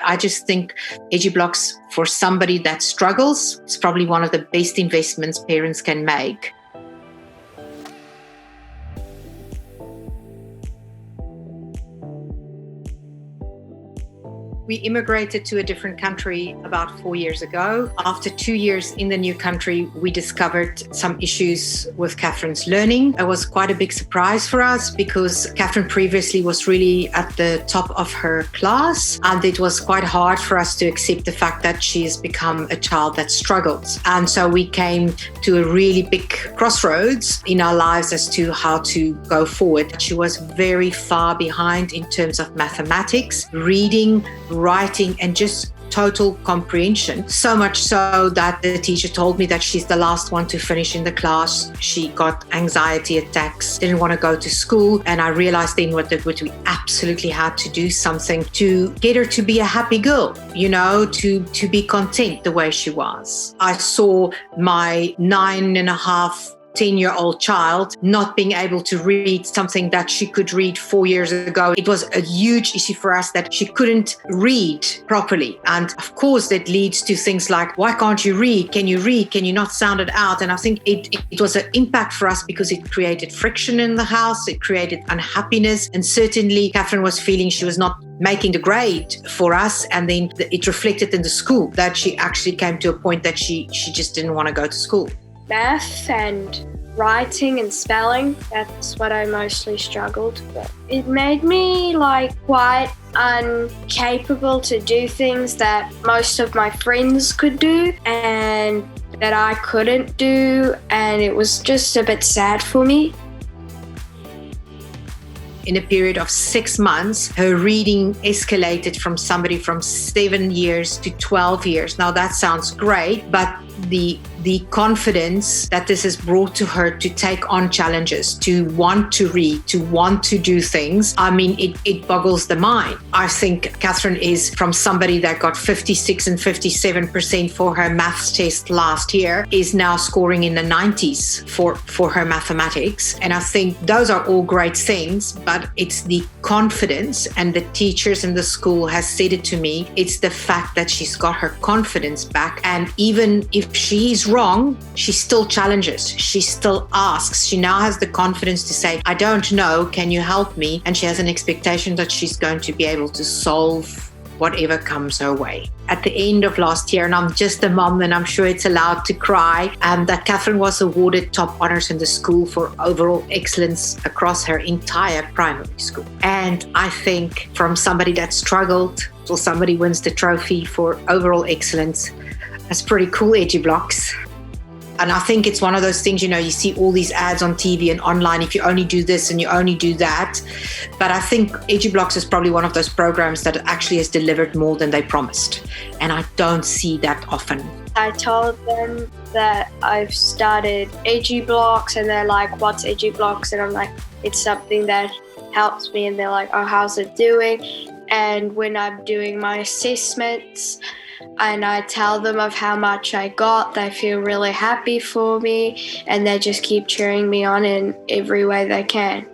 I just think Edublox, for somebody that struggles, is probably one of the best investments parents can make. We immigrated to a different country about 4 years ago. After 2 years in the new country, we discovered some issues with Catherine's learning. It was quite a big surprise for us because Catherine previously was really at the top of her class, and it was quite hard for us to accept the fact that she has become a child that struggles. And so we came to a really big crossroads in our lives as to how to go forward. She was very far behind in terms of mathematics, reading, writing, and just total comprehension. So much so that the teacher told me that she's the last one to finish in the class. She got anxiety attacks, didn't want to go to school. And I realized then what we absolutely had to do something to get her to be a happy girl, to be content the way she was. I saw my 9.5 10-year-old child not being able to read something that she could read 4 years ago. It was a huge issue for us that she couldn't read properly. And of course, that leads to things like, why can't you read? Can you read? Can you not sound it out? And I think it was an impact for us because it created friction in the house. It created unhappiness. And certainly Catherine was feeling she was not making the grade for us. And then it reflected in the school that she actually came to a point that she just didn't want to go to school. Math and writing and spelling, that's what I mostly struggled with. It made me quite incapable to do things that most of my friends could do and that I couldn't do, and it was just a bit sad for me. In a period of 6 months, her reading escalated from somebody from 7 years to 12 years. Now that sounds great, but the confidence that this has brought to her to take on challenges, to want to read, to want to do things, I mean, it boggles the mind. I think Catherine is from somebody that got 56 and 57% for her maths test last year, is now scoring in the 90s for her mathematics. And I think those are all great things, but it's the confidence, and the teachers in the school has said it to me, it's the fact that she's got her confidence back. And even if she's wrong, she still challenges. She still asks. She now has the confidence to say, I don't know, can you help me? And she has an expectation that she's going to be able to solve whatever comes her way. At the end of last year, and I'm just a mom and I'm sure it's allowed to cry, that Catherine was awarded top honors in the school for overall excellence across her entire primary school. And I think from somebody that struggled till somebody wins the trophy for overall excellence, that's pretty cool, Edublox. And I think it's one of those things, you see all these ads on TV and online, if you only do this and you only do that. But I think Edublox is probably one of those programs that actually has delivered more than they promised. And I don't see that often. I told them that I've started Edublox, and they're like, what's Edublox? And I'm like, it's something that helps me. And they're like, oh, how's it doing? And when I'm doing my assessments, and I tell them of how much I got, they feel really happy for me, and they just keep cheering me on in every way they can.